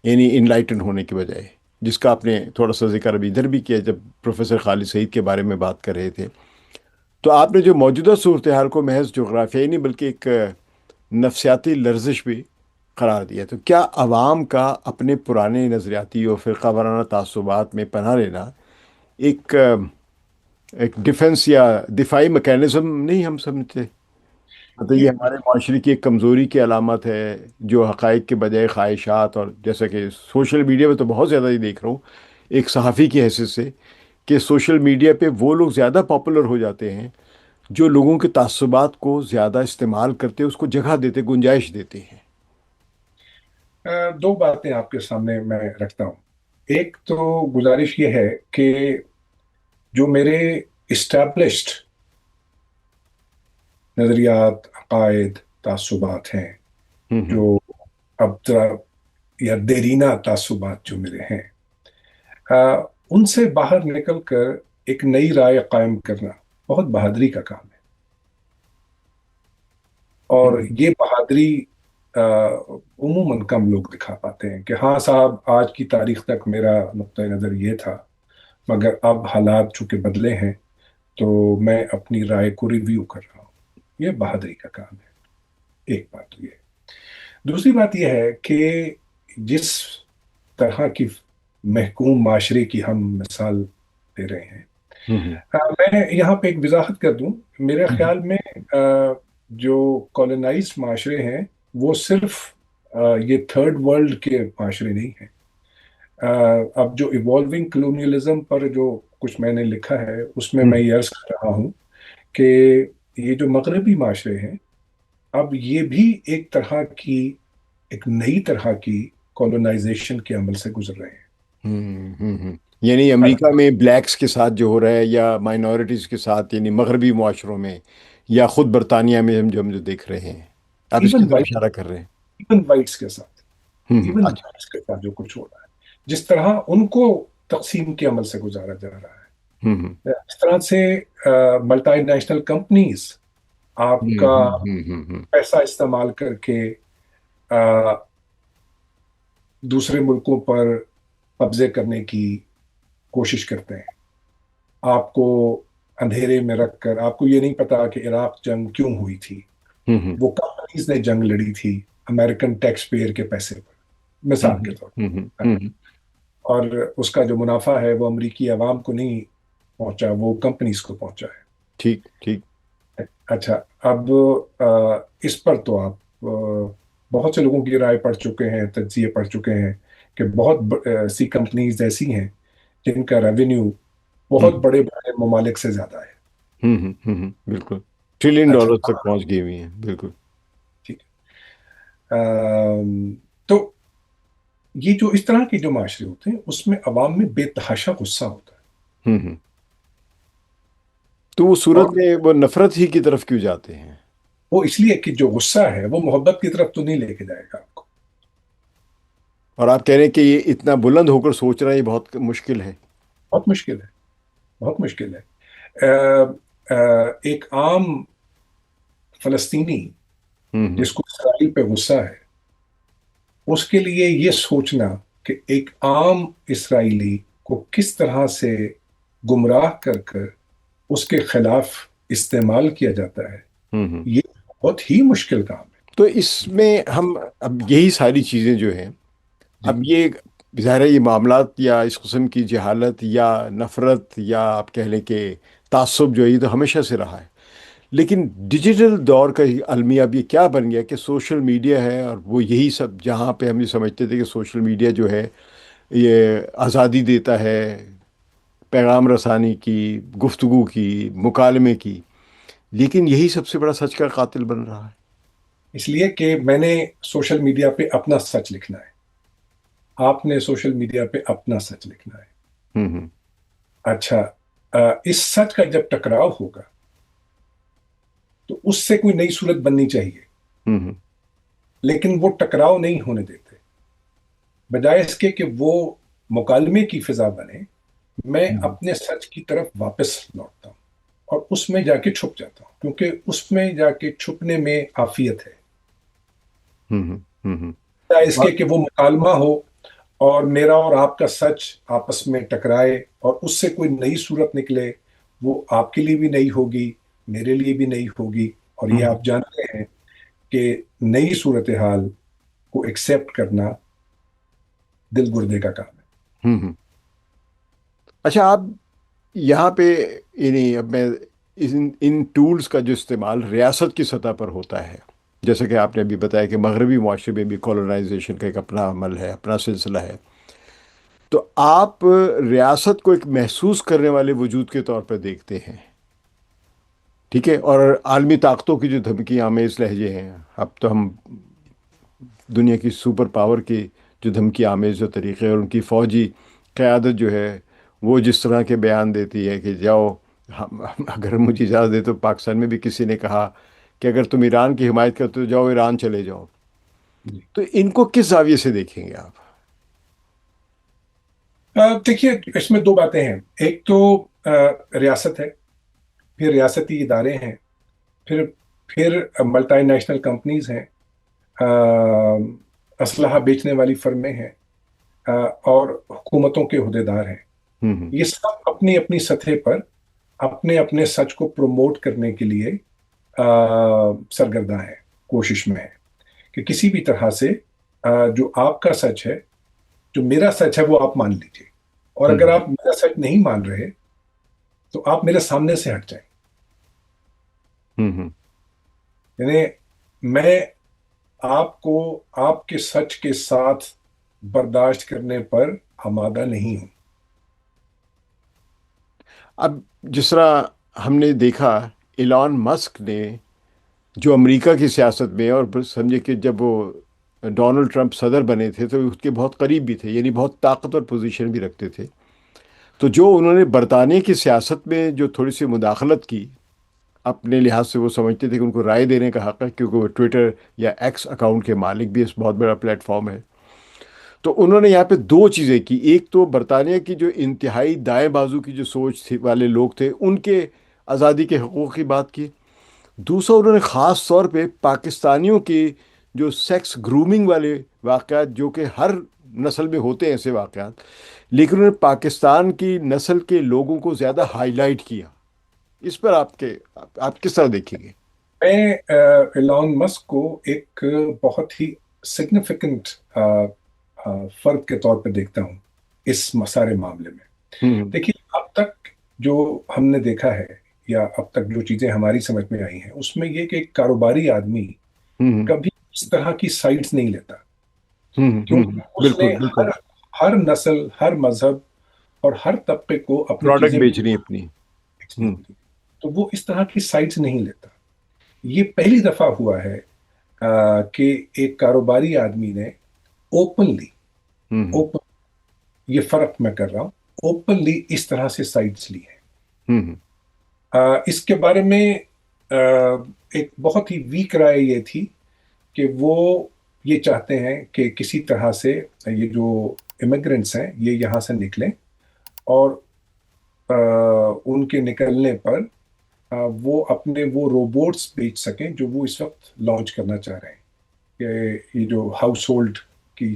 یعنی ان لائٹن ہونے کے بجائے، جس کا آپ نے تھوڑا سا ذکر ابھی ادھر بھی کیا جب پروفیسر خالد سعید کے بارے میں بات کر رہے تھے۔ تو آپ نے جو موجودہ صورتحال کو محض جغرافیائی نہیں بلکہ ایک نفسیاتی لرزش بھی قرار دیا، تو کیا عوام کا اپنے پرانے نظریاتی اور فرقہ وارانہ تعصبات میں پناہ لینا ایک ایک ڈیفنس یا دفاعی میکینزم نہیں ہم سمجھتے؟ مطلب یہ یہ ہمارے معاشرے کی ایک کمزوری کی علامت ہے، جو حقائق کے بجائے خواہشات، اور جیسا کہ سوشل میڈیا پہ تو بہت زیادہ ہی دیکھ رہا ہوں ایک صحافی کی حیثیت سے، کہ سوشل میڈیا پہ وہ لوگ زیادہ پاپولر ہو جاتے ہیں جو لوگوں کے تعصبات کو زیادہ استعمال کرتے، اس کو جگہ دیتے، گنجائش دیتے ہیں۔ دو باتیں آپ کے سامنے میں رکھتا ہوں۔ ایک تو گزارش یہ ہے کہ جو میرے اسٹیبلشڈ نظریات، عقائد، تعصبات ہیں، ہوں ہوں جو اب ذرا یا دیرینہ تعصبات جو میرے ہیں، ان سے باہر نکل کر ایک نئی رائے قائم کرنا بہت بہادری کا کام ہے۔ اور ہوں یہ بہادری عموماً کم لوگ دکھا پاتے ہیں کہ ہاں صاحب، آج کی تاریخ تک میرا نقطۂ نظر یہ تھا، مگر اب حالات چونکہ بدلے ہیں تو میں اپنی رائے کو ریویو کر رہا ہوں۔ یہ بہادری کا کام ہے۔ ایک بات تو یہ ہے۔ دوسری بات یہ ہے کہ جس طرح کی محکوم معاشرے کی ہم مثال دے رہے ہیں، ہوں میں یہاں پہ ایک وضاحت کر دوں۔ میرے ہوں خیال میں جو کالونائزڈ معاشرے ہیں وہ صرف یہ تھرڈ ورلڈ کے معاشرے نہیں ہیں۔ اب جو ایوالونگ کلونیلزم پر جو کچھ میں نے لکھا ہے، اس میں ہوں میں یہ عرض کر رہا ہوں کہ یہ جو مغربی معاشرے ہیں، اب یہ بھی ایک طرح کی، ایک نئی طرح کی کالونائزیشن کے عمل سے گزر رہے ہیں۔ یعنی امریکہ میں بلیکس کے ساتھ جو ہو رہا ہے یا مائنورٹیز کے ساتھ، یعنی مغربی معاشروں میں، یا خود برطانیہ میں ہم جو دیکھ رہے ہیں، آپ اس کی ایون طرف وائٹ اشارہ کر رہے ہیں؟ ایون وائٹس کے ساتھ ایون اچھا۔ وائٹس کے ساتھ جو کچھ ہو رہا ہے، جس طرح ان کو تقسیم کے عمل سے گزارا جا رہا ہوں ہے، اس طرح سے ملٹی نیشنل کمپنیز آپ ہوں کا ہوں ہوں ہوں ہوں پیسہ استعمال کر کے آ، دوسرے ملکوں پر قبضے کرنے کی کوشش کرتے ہیں۔ آپ کو اندھیرے میں رکھ کر، آپ کو یہ نہیں پتا کہ عراق جنگ کیوں ہوئی تھی۔ ہوں ہوں وہ کمپنیز نے جنگ لڑی تھی امریکن ٹیکس پیئر کے پیسے پر، ہوں مثال کے طور ہوں ہوں پر۔ ہوں اور اس کا جو منافع ہے وہ امریکی عوام کو نہیں پہنچا، وہ کمپنیز کو پہنچا ہے۔ ٹھیک ٹھیک۔ اچھا، اب اس پر تو آپ بہت سے لوگوں کی رائے پڑھ چکے ہیں، تجزیے پڑھ چکے ہیں کہ بہت سی کمپنیز ایسی ہیں جن کا ریونیو ہوں بہت بڑے بڑے ممالک سے زیادہ ہے۔ بالکل، ٹریلین اچھا، ڈالر تک پہنچ گئی ہوئی ہیں، بالکل۔ ٹھیک ہے۔ تو یہ جو اس طرح کے جو معاشرے ہوتے ہیں، اس میں عوام میں بے تحاشا غصہ ہوتا ہے۔ ہوں تو وہ اور صورت میں وہ نفرت ہی کی طرف کیوں جاتے ہیں؟ وہ اس لیے کہ جو غصہ ہے وہ محبت کی طرف تو نہیں لے کے جائے گا آپ کو۔ اور آپ کہہ رہے ہیں کہ یہ اتنا بلند ہو کر سوچ رہا ہے، یہ بہت مشکل ہے۔ بہت مشکل ہے، بہت مشکل ہے۔ ایک عام فلسطینی ہوں جس کو اسرائیل پہ غصہ ہے، اس کے لیے یہ سوچنا کہ ایک عام اسرائیلی کو کس طرح سے گمراہ کر کر اس کے خلاف استعمال کیا جاتا ہے، ہوں ہوں۔ یہ بہت ہی مشکل کام ہے۔ تو اس میں ہم اب یہی ساری چیزیں جو ہیں، جی اب یہ ظاہر ہے یہ معاملات یا اس قسم کی جہالت یا نفرت یا آپ کہہ لیں کہ تعصب جو ہے یہ تو ہمیشہ سے رہا ہے، لیکن ڈیجیٹل دور کا المیہ اب یہ کیا بن گیا کہ سوشل میڈیا ہے، اور وہ یہی سب جہاں پہ ہم یہ سمجھتے تھے کہ سوشل میڈیا جو ہے یہ آزادی دیتا ہے پیغام رسانی کی، گفتگو کی، مکالمے کی، لیکن یہی سب سے بڑا سچ کا قاتل بن رہا ہے۔ اس لیے کہ میں نے سوشل میڈیا پہ اپنا سچ لکھنا ہے، آپ نے سوشل میڈیا پہ اپنا سچ لکھنا ہے۔ ہوں ہوں اچھا، اس سچ کا جب ٹکراؤ ہوگا تو اس سے کوئی نئی صورت بننی چاہیے، ہوں ہوں لیکن وہ ٹکراؤ نہیں ہونے دیتے، بجائے اس کے کہ وہ مکالمے کی فضا بنے، میں ہوں اپنے سچ کی طرف واپس لوٹتا ہوں اور اس میں جا کے چھپ جاتا ہوں، کیونکہ اس میں جا کے چھپنے میں عافیت ہے، ہوں ہوں ہوں ہوں۔ بجائے اس کے اور کہ وہ مکالمہ ہو اور میرا اور آپ کا سچ آپس میں ٹکرائے اور اس سے کوئی نئی صورت نکلے، وہ آپ کے لیے بھی نئی ہوگی، میرے لیے بھی نئی ہوگی، اور یہ ہوں آپ جانتے ہیں کہ نئی صورتحال کو ایکسپٹ کرنا دل گردے کا کام ہے۔ ہوں ہوں۔ اچھا، آپ یہاں پہ یعنی اب میں ان ٹولز کا جو استعمال ریاست کی سطح پر ہوتا ہے، جیسا کہ آپ نے ابھی بتایا کہ مغربی معاشرے میں بھی کولونائزیشن کا ایک اپنا عمل ہے، اپنا سلسلہ ہے، تو آپ ریاست کو ایک محسوس کرنے والے وجود کے طور پر دیکھتے ہیں، ٹھیک ہے، اور عالمی طاقتوں کی جو دھمکی آمیز لہجے ہیں، اب تو ہم دنیا کی سپر پاور کی جو دھمکی آمیز جو طریقے اور ان کی فوجی قیادت جو ہے وہ جس طرح کے بیان دیتی ہے کہ جاؤ، اگر مجھے اجازت دے تو پاکستان میں بھی کسی نے کہا کہ اگر تم ایران کی حمایت کرتے ہو جاؤ ایران چلے جاؤ، جی تو ان کو کس زاویے سے دیکھیں گے آپ؟ دیکھیے، اس میں دو باتیں ہیں، ایک تو ریاست ہے، پھر ریاستی ادارے ہیں، پھر پھر ملٹی نیشنل کمپنیز ہیں، اسلحہ بیچنے والی فرمیں ہیں، اور حکومتوں کے عہدیدار ہیں۔ ہوں ہوں یہ سب اپنی اپنی سطح پر اپنے اپنے سچ کو پروموٹ کرنے کے لیے سرگرداں ہیں، کوشش میں ہے کہ کسی بھی طرح سے جو آپ کا سچ ہے، جو میرا سچ ہے، وہ آپ مان لیجیے، اور ہوں اگر آپ میرا سچ نہیں مان رہے تو آپ میرے سامنے سے ہٹ جائیں۔ ہوں ہوں۔ یعنی میں آپ کو آپ کے سچ کے ساتھ برداشت کرنے پر آمادہ نہیں ہوں۔ اب جس طرح ہم نے دیکھا ایلان مسک نے جو امریکہ کی سیاست میں، اور سمجھے کہ جب وہ ڈونلڈ ٹرمپ صدر بنے تھے تو اس کے بہت قریب بھی تھے، یعنی بہت طاقتور پوزیشن بھی رکھتے تھے، تو جو انہوں نے برطانیہ کی سیاست میں جو تھوڑی سی مداخلت کی اپنے لحاظ سے، وہ سمجھتے تھے کہ ان کو رائے دینے کا حق ہے کیونکہ وہ ٹویٹر یا ایکس اکاؤنٹ کے مالک بھی، اس بہت بڑا پلیٹ فارم ہے، تو انہوں نے یہاں پہ دو چیزیں کی، ایک تو برطانیہ کی جو انتہائی دائیں بازو کی جو سوچ تھی والے لوگ تھے ان کے آزادی کے حقوق کی بات کی، دوسرا انہوں نے خاص طور پہ پاکستانیوں کے جو سیکس گرومنگ والے واقعات جو کہ ہر نسل میں ہوتے ہیں ایسے واقعات، لیکن انہوں نے پاکستان کی نسل کے لوگوں کو زیادہ ہائی لائٹ کیا، اس پر آپ کس طرح دیکھیں گے؟ میں ایلان مسک کو ایک بہت ہی سگنیفیکنٹ فرد کے طور پہ دیکھتا ہوں اس سارے معاملے میں۔ ہوں دیکھیے، اب تک جو ہم نے دیکھا ہے یا اب تک جو چیزیں ہماری سمجھ میں آئی ہیں، اس میں یہ کہ ایک کاروباری آدمی ہوں کبھی اس طرح کی سائٹس نہیں لیتا، کیونکہ اس نے بالکل بالکل۔ ہر نسل، ہر مذہب اور ہر طبقے کو اپنی پروڈکٹ چیزیں بیچنی اپنی۔ بیچنی ہوں ہوتی، تو وہ اس طرح کی سائٹس نہیں لیتا۔ یہ پہلی دفعہ ہوا ہے کہ ایک کاروباری آدمی نے اوپنلی ہوں اوپن یہ فرق میں کر رہا ہوں، اوپنلی اس طرح سے سائٹس لی ہیں۔ ہوں اس کے بارے میں ایک بہت ہی ویک رائے یہ تھی کہ وہ یہ چاہتے ہیں کہ کسی طرح سے یہ جو امیگرنٹس ہیں یہ یہاں سے نکلیں، اور ان کے نکلنے پر وہ اپنے وہ روبوٹس بیچ سکیں جو وہ اس وقت لانچ کرنا چاہ رہے ہیں، کہ یہ جو ہاؤس ہولڈ کی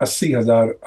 80,000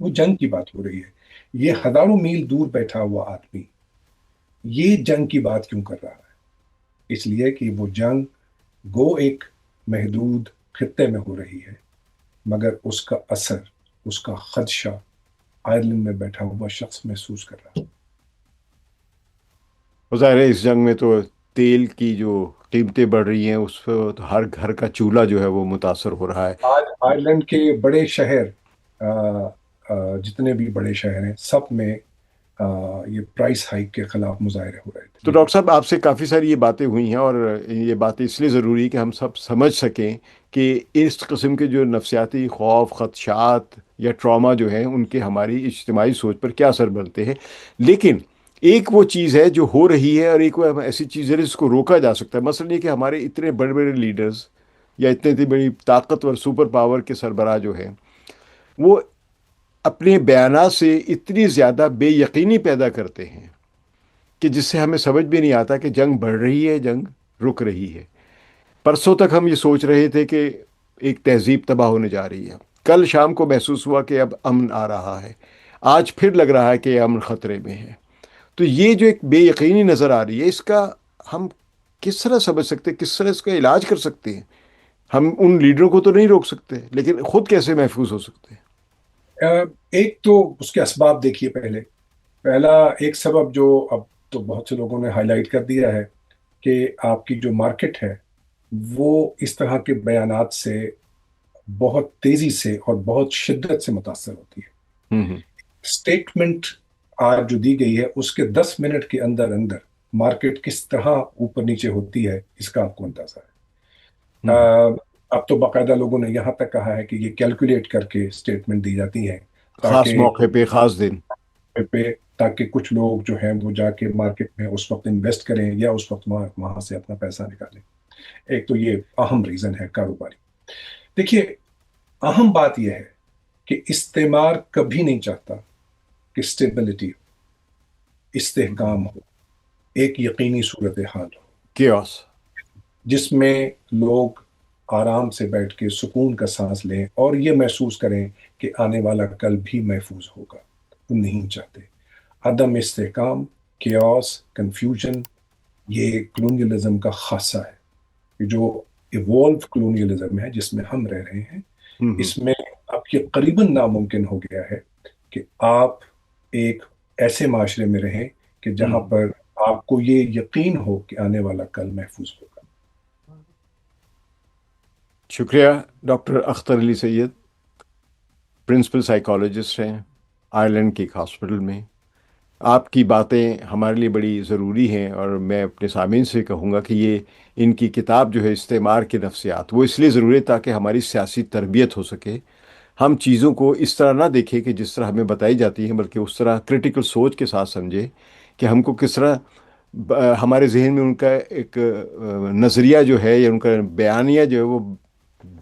وہ جنگ کی بات ہو رہی ہے. یہ ہزاروں میل دور بیٹھا ہوا آدمی یہ جنگ کی بات کیوں کر رہا ہے؟ اس لیے کہ وہ جنگ گو ایک محدود خطے میں ہو رہی ہے، مگر اس کا اثر، اس کا خدشہ آئرلینڈ میں بیٹھا ہوا شخص محسوس کر رہا ہے. ظاہر ہے اس جنگ میں تو تیل کی جو قیمتیں بڑھ رہی ہیں اس پہ تو ہر گھر کا چولہا جو ہے وہ متاثر ہو رہا ہے۔ آج آئرلینڈ کے بڑے شہر، جتنے بھی بڑے شہر ہیں سب میں یہ پرائس ہائک کے خلاف مظاہرے ہو رہے تو تھے. ڈاکٹر صاحب آپ سے کافی ساری یہ باتیں ہوئی ہیں، اور یہ باتیں اس لیے ضروری ہے کہ ہم سب سمجھ سکیں کہ اس قسم کے جو نفسیاتی خوف، خدشات یا ٹراما جو ہیں ان کے ہماری اجتماعی سوچ پر کیا اثر بنتے ہیں۔ لیکن ایک وہ چیز ہے جو ہو رہی ہے، اور ایک وہ ایسی چیز ہے جس کو روکا جا سکتا ہے۔ مثلا یہ کہ ہمارے اتنے بڑے بڑے لیڈرز یا اتنی بڑی طاقتور سپر پاور کے سربراہ جو ہیں، وہ اپنے بیانات سے اتنی زیادہ بے یقینی پیدا کرتے ہیں کہ جس سے ہمیں سمجھ بھی نہیں آتا کہ جنگ بڑھ رہی ہے، جنگ رک رہی ہے۔ پرسوں تک ہم یہ سوچ رہے تھے کہ ایک تہذیب تباہ ہونے جا رہی ہے، کل شام کو محسوس ہوا کہ اب امن آ رہا ہے، آج پھر لگ رہا ہے کہ امن خطرے میں ہے۔ تو یہ جو ایک بے یقینی نظر آ رہی ہے، اس کا ہم کس طرح سمجھ سکتے ہیں، کس طرح اس کا علاج کر سکتے ہیں؟ ہم ان لیڈروں کو تو نہیں روک سکتے، لیکن خود کیسے محفوظ ہو سکتے ہیں؟ ایک تو اس کے اسباب دیکھیے. پہلا ایک سبب جو اب تو بہت سے لوگوں نے ہائی لائٹ کر دیا ہے کہ آپ کی جو مارکیٹ ہے وہ اس طرح کے بیانات سے بہت تیزی سے اور بہت شدت سے متاثر ہوتی ہے. ہوں اسٹیٹمنٹ آج جو دی گئی ہے اس کے 10 منٹ کے اندر اندر مارکیٹ کس طرح اوپر نیچے ہوتی ہے اس کا آپ کو اندازہ ہے. ہوں اب تو باقاعدہ لوگوں نے یہاں تک کہا ہے کہ یہ کیلکولیٹ کر کے اسٹیٹمنٹ دی جاتی ہیں خاص تاکہ موقع پہ خاص دن۔ پہ تاکہ کچھ لوگ جو ہیں وہ جا کے مارکیٹ میں اس وقت انویسٹ کریں یا اس وقت وہاں سے اپنا پیسہ نکالیں. ایک تو یہ اہم ریزن ہے کاروباری. دیکھیے، اہم بات یہ ہے کہ استعمار کبھی نہیں چاہتا کہ اسٹیبلٹی، استحکام ہو، ایک یقینی صورتحال ہو کیوس۔ جس میں لوگ آرام سے بیٹھ کے سکون کا سانس لیں اور یہ محسوس کریں کہ آنے والا کل بھی محفوظ ہوگا. وہ نہیں چاہتے. عدم استحکام، کیوس، کنفیوژن، یہ کلونیلزم کا خاصہ ہے. یہ جو ایوولو کلونیلزم ہے جس میں ہم رہ رہے ہیں، ہوں اس میں اب یہ قریباً ناممکن ہو گیا ہے کہ آپ ایک ایسے معاشرے میں رہیں کہ جہاں ہوں پر آپ کو یہ یقین ہو کہ آنے والا کل محفوظ ہوگا. شکریہ ڈاکٹر اختر علی سید، پرنسپل سائیکالوجسٹ ہیں آئرلینڈ کے ایک ہاسپٹل میں۔ آپ کی باتیں ہمارے لیے بڑی ضروری ہیں، اور میں اپنے سامعین سے کہوں گا کہ یہ ان کی کتاب جو ہے استعمار کے نفسیات، وہ اس لیے ضروری ہے تاکہ ہماری سیاسی تربیت ہو سکے۔ ہم چیزوں کو اس طرح نہ دیکھیں کہ جس طرح ہمیں بتائی جاتی ہیں، بلکہ اس طرح کریٹیکل سوچ کے ساتھ سمجھیں کہ ہم کو کس طرح ہمارے ذہن میں ان کا ایک نظریہ جو ہے یا ان کا بیانیہ جو ہے وہ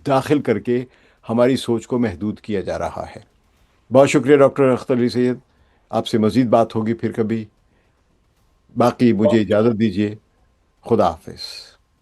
داخل کر کے ہماری سوچ کو محدود کیا جا رہا ہے۔ بہت شکریہ ڈاکٹر اختر علی سید، آپ سے مزید بات ہوگی پھر کبھی۔ باقی مجھے اجازت دیجیے، خدا حافظ۔